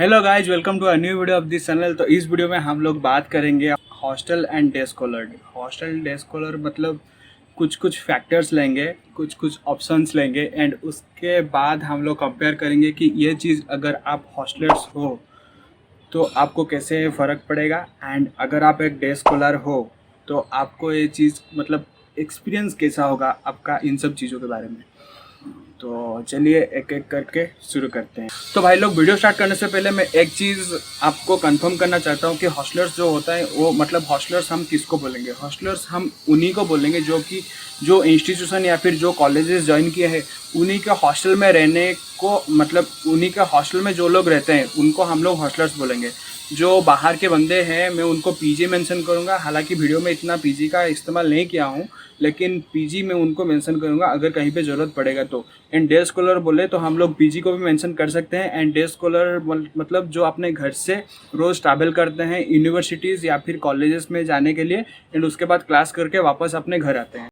Hello guys, welcome to a new video of this channel. तो इस video में हम लोग बात करेंगे hostel and day scholar. Hostel day scholar मतलब कुछ कुछ फैक्टर्स लेंगे, कुछ कुछ ऑप्शंस लेंगे एंड उसके बाद हम लोग कंपेयर करेंगे कि ये चीज़ अगर आप हॉस्टलर्स हो तो आपको कैसे फ़र्क पड़ेगा एंड अगर आप एक डे स्कॉलर हो तो आपको ये चीज़ मतलब एक्सपीरियंस कैसा होगा आपका इन सब चीज़ों के बारे में। तो चलिए एक एक करके शुरू करते हैं। तो भाई लोग, वीडियो स्टार्ट करने से पहले मैं एक चीज़ आपको कंफर्म करना चाहता हूँ कि हॉस्टलर्स जो होता है वो मतलब हॉस्टलर्स हम किसको बोलेंगे। हॉस्टलर्स हम उन्हीं को बोलेंगे जो इंस्टीट्यूशन या फिर जो कॉलेजेस ज्वाइन किए हैं उन्हीं के हॉस्टल में रहने को, मतलब उन्हीं के हॉस्टल में जो लोग रहते हैं उनको हम लोग हॉस्टलर्स बोलेंगे। जो बाहर के बंदे हैं मैं उनको पीजी मेंशन करूँगा। हालांकि वीडियो में इतना पीजी का इस्तेमाल नहीं किया हूँ, लेकिन पीजी में उनको मेंशन करूँगा अगर कहीं पे ज़रूरत पड़ेगा तो। एंड डे स्कॉलर बोले तो हम लोग पीजी को भी मेंशन कर सकते हैं। एंड डे स्कॉलर मतलब जो अपने घर से रोज़ ट्रैवल करते हैं यूनिवर्सिटीज़ या फिर कॉलेजेस में जाने के लिए एंड उसके बाद क्लास करके वापस अपने घर आते हैं।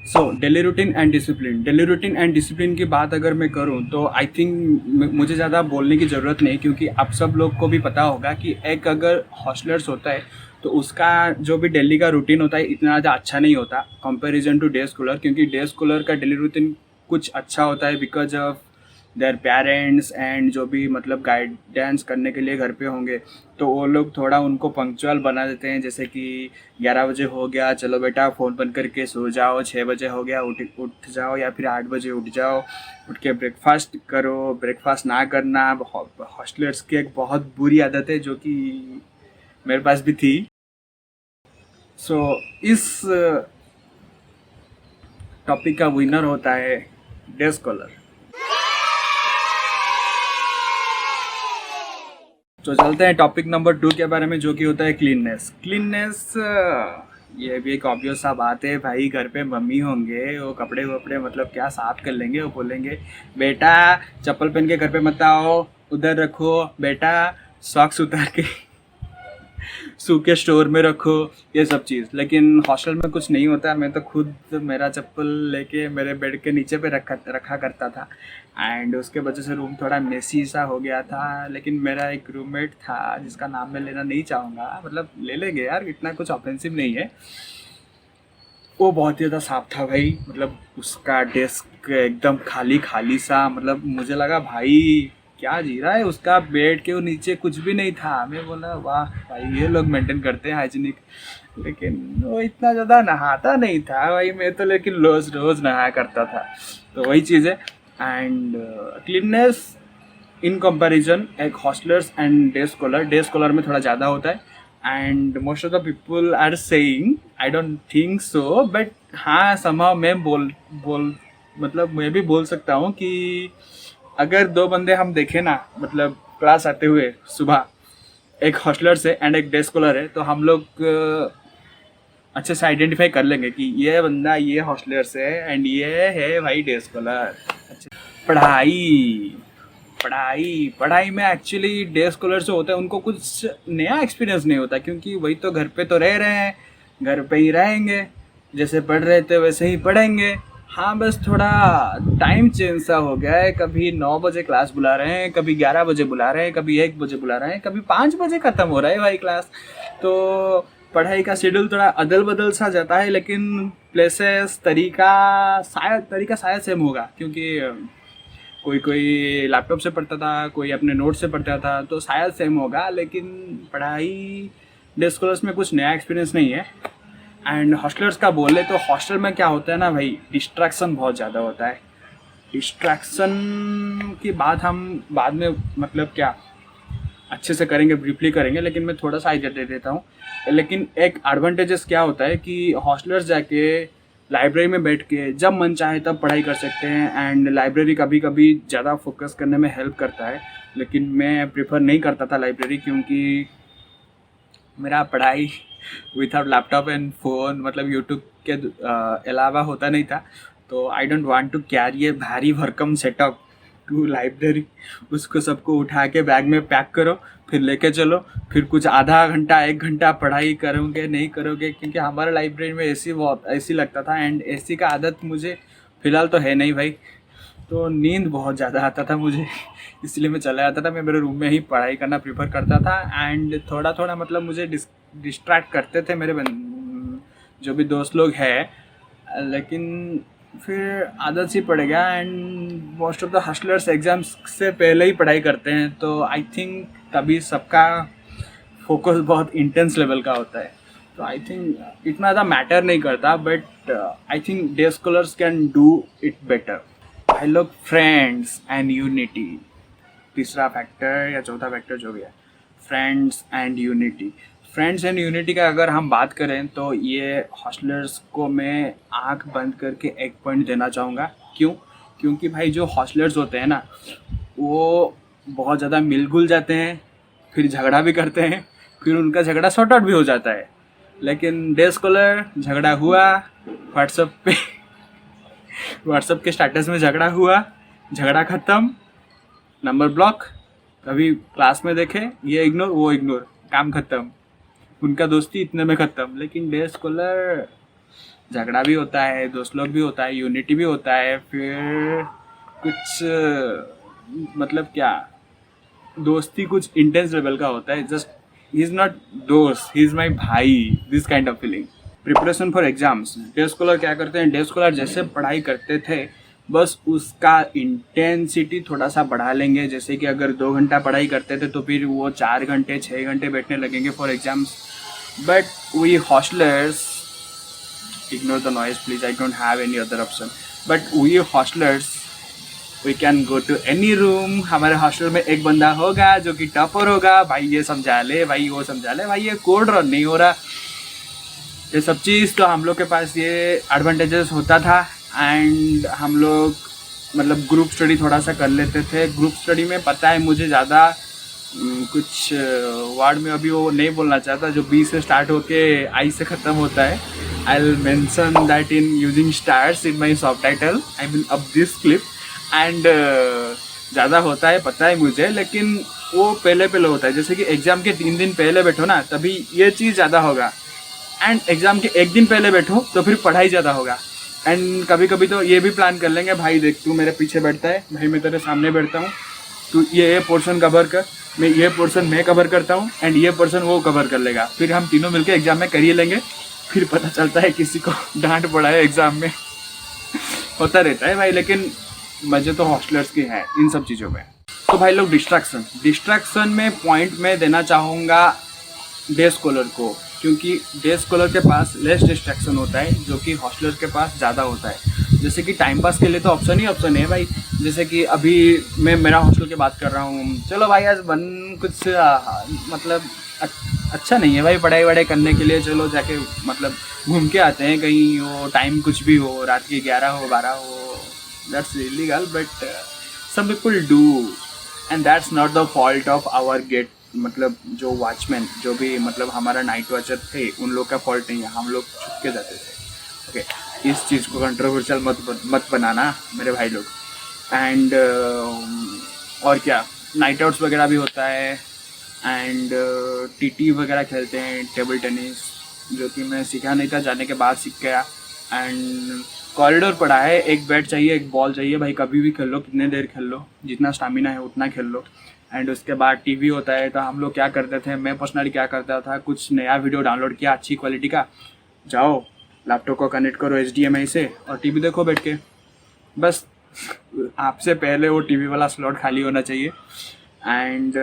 So daily routine and discipline. Daily routine and discipline की बात अगर मैं करूं तो आई थिंक मुझे ज़्यादा बोलने की ज़रूरत नहीं, क्योंकि आप सब लोग को भी पता होगा कि एक अगर हॉस्टलर्स होता है तो उसका जो भी डेली का रूटीन होता है इतना ज़्यादा अच्छा नहीं होता कंपैरिजन टू डे स्कॉलर। क्योंकि डे स्कॉलर का डेली रूटीन कुछ अच्छा होता है because of their parents and जो भी मतलब गाइडेंस करने के लिए घर पे होंगे तो वो लोग थोड़ा उनको पंक्चुअल बना देते हैं। जैसे कि 11 बजे हो गया, चलो बेटा फ़ोन बंद करके सो जाओ, 6 बजे हो गया उठ जाओ, या फिर 8 बजे उठ जाओ, उठ के ब्रेकफास्ट करो। ब्रेकफास्ट ना करना हॉस्टलर्स की एक बहुत बुरी आदत है जो कि मेरे पास भी थी। सो इस टॉपिक का विनर होता है डे स्कॉलर। तो चलते हैं टॉपिक नंबर 2 के बारे में, जो कि होता है क्लीननेस। क्लीननेस ये भी एक ऑब्वियस सा बात है भाई। घर पे मम्मी होंगे, वो कपड़े वपड़े मतलब क्या साफ कर लेंगे। वो बोलेंगे बेटा चप्पल पहन के घर पे मत आओ, उधर रखो, बेटा सॉक्स उतार के सूखे स्टोर में रखो, ये सब चीज़। लेकिन हॉस्टल में कुछ नहीं होता। मैं तो खुद मेरा चप्पल लेके मेरे बेड के नीचे पे रखा करता था एंड उसके वजह से रूम थोड़ा मेसी सा हो गया था। लेकिन मेरा एक रूममेट था जिसका नाम मैं लेना नहीं चाहूँगा, मतलब ले लेंगे यार, इतना कुछ ऑफेंसिव नहीं है। वो बहुत ही ज़्यादा साफ था भाई, मतलब उसका डेस्क एकदम खाली खाली सा, मतलब मुझे लगा भाई क्या जी रहा है। उसका बेड के नीचे कुछ भी नहीं था। मैं बोला वाह भाई, ये लोग मेंटेन करते हैं हाइजीनिक। लेकिन वो इतना ज़्यादा नहाता नहीं था भाई। मैं तो लेकिन रोज़ रोज़ नहाया करता था। तो वही चीज़ है। एंड क्लीननेस इन कंपैरिजन एक हॉस्टलर्स एंड डे स्कॉलर में थोड़ा ज़्यादा होता है। And most of the people are saying, I don't think so, but हाँ समहाउ मैं बोल मतलब मैं भी बोल सकता हूँ कि अगर दो बंदे हम देखें ना, मतलब क्लास आते हुए सुबह, एक हॉस्टलर से एंड एक डे स्कॉलर है, तो हम लोग अच्छे से आइडेंटिफाई कर लेंगे कि ये बंदा ये हॉस्टलर से है एंड ये है भाई डे स्कॉलर। पढ़ाई पढ़ाई पढ़ाई में एक्चुअली डे स्कॉलर जो होते हैं उनको कुछ नया एक्सपीरियंस नहीं होता, क्योंकि वही तो घर पे तो रह रहे हैं, घर पे ही रहेंगे, जैसे पढ़ रहे थे वैसे ही पढ़ेंगे। हाँ बस थोड़ा टाइम चेंज सा हो गया है। कभी 9 बजे क्लास बुला रहे हैं, कभी 11 बजे बुला रहे हैं, कभी 1 बजे बुला रहे हैं, कभी 5 बजे ख़त्म हो रहा है भाई क्लास। तो पढ़ाई का शेड्यूल थोड़ा अदल बदल सा जाता है, लेकिन प्लेसेस तरीका शायद सेम होगा। क्योंकि कोई कोई लैपटॉप से पढ़ता था, कोई अपने नोट से पढ़ता था, तो शायद सेम होगा। लेकिन पढ़ाई डे स्कॉलर्स में कुछ नया एक्सपीरियंस नहीं है। एंड हॉस्टलर्स का बोले तो हॉस्टल में क्या होता है ना भाई, डिस्ट्रैक्शन बहुत ज़्यादा होता है। डिस्ट्रैक्शन की बात हम बाद में मतलब क्या अच्छे से करेंगे, ब्रीफली करेंगे, लेकिन मैं थोड़ा सा आइडिया दे देता हूँ। लेकिन एक एडवांटेजेस क्या होता है कि हॉस्टलर्स जाके लाइब्रेरी में बैठ के जब मन चाहे तब पढ़ाई कर सकते हैं। एंड लाइब्रेरी कभी कभी ज़्यादा फोकस करने में हेल्प करता है, लेकिन मैं प्रेफर नहीं करता था लाइब्रेरी, क्योंकि मेरा पढ़ाई विदाउट लैपटॉप एंड फ़ोन मतलब यूट्यूब के अलावा होता नहीं था। तो I don't want to carry a भारी भरकम सेटअप टू लाइब्रेरी, उसको सबको उठा के बैग में पैक करो, फिर लेके चलो, फिर कुछ आधा घंटा 1 घंटा पढ़ाई करोगे नहीं करोगे, क्योंकि हमारे लाइब्रेरी में एसी बहुत एसी लगता था, एंड एसी का आदत मुझे फ़िलहाल तो है नहीं भाई, तो नींद बहुत ज़्यादा आता था मुझे, इसलिए मैं चला जाता था, मैं मेरे रूम में ही पढ़ाई करना प्रेफर करता था। एंड थोड़ा थोड़ा मतलब मुझे डिस्ट्रैक्ट करते थे मेरे जो भी दोस्त लोग हैं, लेकिन फिर आदत सी पड़ गया। And most of the hustlers exams से पहले ही पढ़ाई करते हैं, तो आई थिंक तभी सबका फोकस बहुत इंटेंस लेवल का होता है, तो आई थिंक इतना ज़्यादा मैटर नहीं करता, but I think day scholars can do it better. भाई लोग, फ्रेंड्स एंड यूनिटी, तीसरा फैक्टर या चौथा फैक्टर जो भी है, friends and unity. Friends and unity का अगर हम बात करें तो ये हॉस्टलर्स को मैं आंख बंद करके एक पॉइंट देना चाहूँगा। क्यों? क्योंकि भाई जो हॉस्टलर्स होते हैं ना, वो बहुत ज़्यादा मिलजुल जाते हैं, फिर झगड़ा भी करते हैं, फिर उनका झगड़ा सॉर्ट आउट भी हो जाता है। लेकिन डे स्कॉलर, झगड़ा हुआ व्हाट्सएप पे व्हाट्सएप के स्टेटस में झगड़ा हुआ, झगड़ा ख़त्म, नंबर ब्लॉक, कभी क्लास में देखे ये इग्नोर वो इग्नोर, काम ख़त्म, उनका दोस्ती इतने में ख़त्म। लेकिन डे स्कॉलर झगड़ा भी होता है, दोस्त लोग भी होता है, यूनिटी भी होता है, फिर कुछ मतलब क्या, दोस्ती कुछ इंटेंस लेवल का होता है। जस्ट ही इज़ नॉट दोस्त, ही इज़ माई भाई, this kind of feeling. Preparation for exams, day scholar क्या करते हैं, डे स्कॉलर जैसे पढ़ाई करते थे बस उसका इंटेंसिटी थोड़ा सा बढ़ा लेंगे। जैसे कि अगर 2 घंटा पढ़ाई करते थे तो फिर वो 4 घंटे 6 घंटे बैठने लगेंगे for exams. But we hostellers, ignore the noise please, I don't have any other option, but we hostellers we can go to any room. हमारे हॉस्टल में एक बंदा होगा जो कि टॉपर होगा, भाई ये समझा ले, भाई वो समझा ले, भाई ये कोड रन नहीं हो रहा, ये सब चीज़। तो हम लोग के पास ये एडवांटेजेस होता था। एंड हम लोग मतलब ग्रुप स्टडी थोड़ा सा कर लेते थे। ग्रुप स्टडी में पता है मुझे ज़्यादा कुछ वर्ड में अभी वो नहीं बोलना चाहता जो बी से स्टार्ट होके आई से ख़त्म होता है। I will mention that in using stars in my subtitle, I mean अब दिस क्लिप। एंड ज़्यादा होता है पता है मुझे, लेकिन वो पहले पहले होता है। जैसे कि एग्ज़ाम के 3 दिन पहले बैठो ना, तभी ये चीज़ ज़्यादा होगा। एंड एग्ज़ाम के 1 दिन पहले बैठो तो फिर पढ़ाई ज़्यादा होगा। एंड कभी कभी तो ये भी प्लान कर लेंगे, भाई देख तू मेरे पीछे बैठता है, भाई मैं तेरे सामने बैठता हूँ, तू ये पोर्शन कवर कर, मैं ये पोर्शन मैं कवर करता हूँ, एंड ये पोर्शन वो कवर कर लेगा। फिर हम तीनों मिलकर एग्ज़ाम में कर ही लेंगे। फिर पता चलता है किसी को डांट पड़ा है एग्ज़ाम में होता रहता है भाई। लेकिन मज़े तो हॉस्टलर्स के हैं इन सब चीज़ों में। तो भाई लोग, डिस्ट्रैक्शन में पॉइंट में देना चाहूँगा डे स्कॉलर को, क्योंकि डे स्कॉलर के पास लेस डिस्ट्रैक्शन होता है जो कि हॉस्टलर के पास ज़्यादा होता है। जैसे कि टाइम पास के लिए तो ऑप्शन ही ऑप्शन है भाई। जैसे कि अभी मैं मेरा हॉस्टल की बात कर रहा हूँ, चलो भाई आज कुछ मतलब अच्छा नहीं है भाई पढ़ाई वढ़ाई करने के लिए, चलो जाके मतलब घूम के आते हैं कहीं, वो टाइम कुछ भी हो, रात के 11 हो 12 हो, that's illegal, but some people do, and that's not the fault of our gate, मतलब जो वॉचमैन जो भी मतलब हमारा नाइट वॉचर थे उन लोग का फॉल्ट नहीं है, हम लोग छुप के जाते थे। ओके, इस चीज़ को कंट्रोवर्शियल मत बनाना मेरे भाई लोग। एंड और क्या, नाइट आउट्स वगैरह भी होता है। एंड टीटी वगैरह खेलते हैं, टेबल टेनिस, जो कि मैं सीखा नहीं था, जाने के बाद सीख गया। एंड कॉरिडोर पड़ा है, एक बैट चाहिए, एक बॉल चाहिए, भाई कभी भी खेल लो, कितने देर खेल लो, जितना स्टामिना है उतना खेल लो। एंड उसके बाद टीवी होता है, तो हम लोग क्या करते थे, मैं पर्सनली क्या करता था, कुछ नया वीडियो डाउनलोड किया अच्छी क्वालिटी का, जाओ लैपटॉप को कनेक्ट करो HDMI से और टीवी देखो बैठ के। बस आपसे पहले वो टीवी वाला स्लॉट खाली होना चाहिए। एंड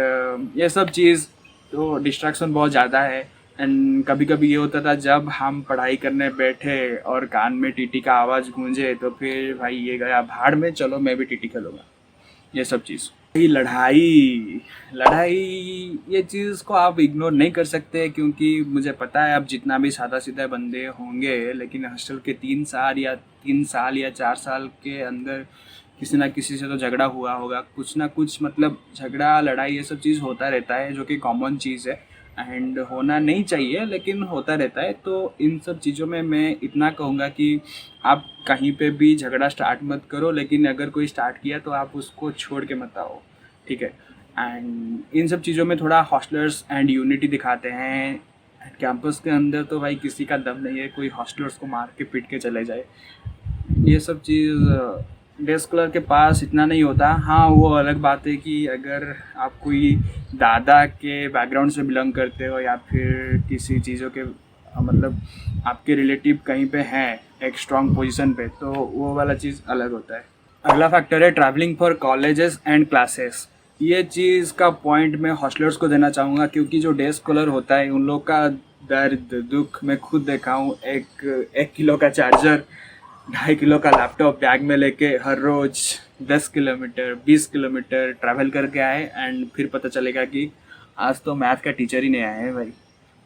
ये सब चीज़, तो डिस्ट्रैक्शन बहुत ज़्यादा है। एंड कभी कभी ये होता था जब हम पढ़ाई करने बैठे और कान में टीटी का आवाज़ गूंजे, तो फिर भाई ये गया भाड़ में, चलो मैं भी टीटी खेलूँगा, ये सब चीज़। लड़ाई ये चीज़ को आप इग्नोर नहीं कर सकते, क्योंकि मुझे पता है अब जितना भी सादा सीधा बंदे होंगे, लेकिन हॉस्टल के 3 साल या 4 साल के अंदर किसी ना किसी से तो झगड़ा हुआ होगा, कुछ ना कुछ, मतलब झगड़ा लड़ाई ये सब चीज़ होता रहता है, जो कि कॉमन चीज़ है। एंड होना नहीं चाहिए लेकिन होता रहता है। तो इन सब चीज़ों में मैं इतना कहूँगा कि आप कहीं पे भी झगड़ा स्टार्ट मत करो, लेकिन अगर कोई स्टार्ट किया तो आप उसको छोड़ के मत आओ, ठीक है। एंड इन सब चीज़ों में थोड़ा हॉस्टलर्स एंड यूनिटी दिखाते हैं। कैंपस के अंदर तो भाई किसी का दम नहीं है कोई हॉस्टलर्स को मार के पीट के चले जाए। ये सब चीज़ डे स्कॉलर के पास इतना नहीं होता। हाँ, वो अलग बात है कि अगर आप कोई दादा के बैकग्राउंड से बिलोंग करते हो या फिर किसी चीज़ों के मतलब आपके रिलेटिव कहीं पे हैं एक स्ट्रॉन्ग पोजीशन पे, तो वो वाला चीज़ अलग होता है। अगला फैक्टर है travelling for colleges and classes. ये चीज़ का पॉइंट मैं हॉस्टलर्स को देना चाहूँगा, क्योंकि जो डे स्कॉलर होता है उन लोग का दर्द दुख मैं खुद देखा हूँ। 1 किलो का चार्जर, 2.5 किलो का लैपटॉप बैग में लेके हर रोज़ 10 किलोमीटर 20 किलोमीटर ट्रैवल करके आए, एंड फिर पता चलेगा कि आज तो मैथ का टीचर ही नहीं आया है भाई।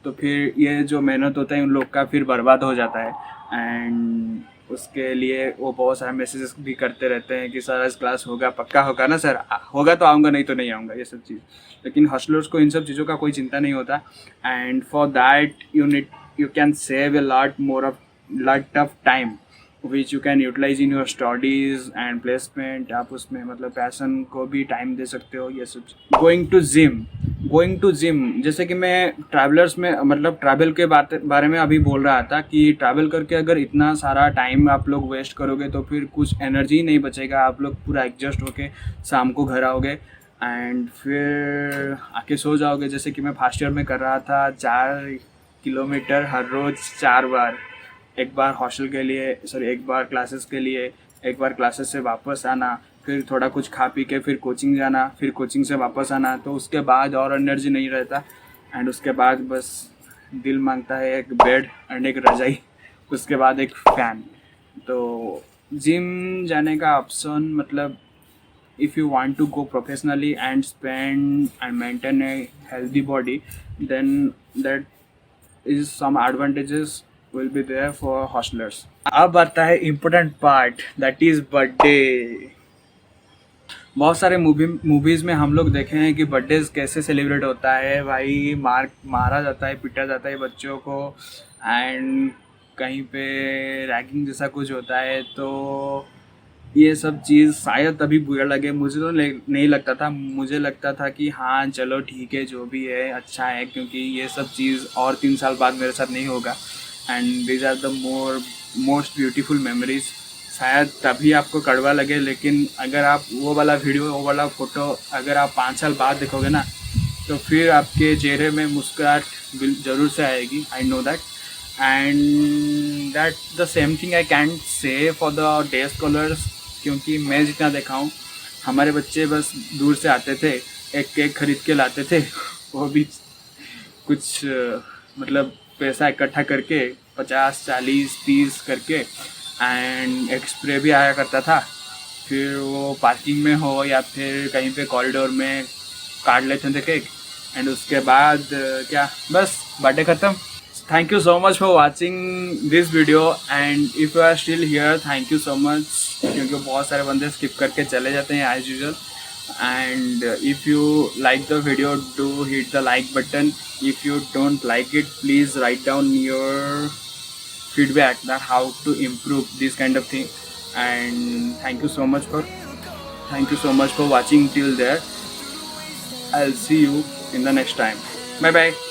तो फिर ये जो मेहनत होता है उन लोग का फिर बर्बाद हो जाता है। एंड उसके लिए वो बहुत सारे मैसेजेस भी करते रहते हैं कि सर आज क्लास होगा, पक्का होगा ना सर, होगा तो आऊँगा नहीं तो नहीं आऊँगा, ये सब चीज़। लेकिन हॉस्टलर्स को इन सब चीज़ों का कोई चिंता नहीं होता। And for that you can save a lot of time which you can utilize in your studies and placement। आप उसमें मतलब पैसन को भी टाइम दे सकते हो। ये सब गोइंग टू जिम जैसे कि मैं ट्रैवलर्स में मतलब ट्रैवल के बारे में अभी बोल रहा था कि ट्रैवल करके अगर इतना सारा टाइम आप लोग वेस्ट करोगे तो फिर कुछ एनर्जी नहीं बचेगा। आप लोग पूरा एडजस्ट होके शाम को घर आओगे एंड फिर आके सो जाओगे। जैसे कि मैं फर्स्ट ईयर में कर रहा था 4 किलोमीटर हर रोज़ 4 बार, एक बार हॉस्टल के लिए एक बार क्लासेस के लिए, एक बार क्लासेस से वापस आना, फिर थोड़ा कुछ खा पी के फिर कोचिंग जाना, फिर कोचिंग से वापस आना। तो उसके बाद और एनर्जी नहीं रहता एंड उसके बाद बस दिल मांगता है एक बेड एंड एक रजाई, उसके बाद एक फ़ैन। तो जिम जाने का ऑप्शन मतलब if you want to go professionally and spend and maintain a healthy body, then that is some advantages will be there for hostelers। अब आता है important part, that is birthday. बहुत सारे movies में हम लोग देखे हैं कि बर्थडेज कैसे सेलिब्रेट होता है भाई। मारा जाता है, पीटा जाता है बच्चों को एंड कहीं पे रैगिंग जैसा कुछ होता है। तो ये सब चीज़ शायद अभी बुरा लगे, मुझे तो नहीं लगता था। मुझे लगता था कि हाँ चलो ठीक है, जो भी है अच्छा है, क्योंकि ये सब चीज़ और 3 साल बाद मेरे साथ नहीं होगा। And these are the most beautiful memories. शायद तभी आपको कड़वा लगे, लेकिन अगर आप वो वाला वीडियो वो वाला फ़ोटो अगर आप 5 साल बाद देखोगे ना, तो फिर आपके चेहरे में मुस्कुराहट ज़रूर से आएगी। I know that and that the same thing I can say for the day scholars, क्योंकि मैं जितना देखा हूँ हमारे बच्चे बस दूर से आते थे, एक केक खरीद के लाते थे, वो भी कुछ मतलब पैसा इकट्ठा करके 50 40 30 करके, एंड एक स्प्रे भी आया करता था। फिर वो पार्किंग में हो या फिर कहीं पे कॉरिडोर में काट लेते थे केक एंड उसके बाद क्या बस बर्थडे ख़त्म। Thank you so much for watching this video and if you are still here thank you so much, क्योंकि बहुत सारे बंदे स्किप करके चले जाते हैं as usual। and if you like the video do hit the like button। if you don't like it please write down your feedback that how to improve this kind of thing। and thank you so much for watching till there। I'll see you in the next time। Bye bye।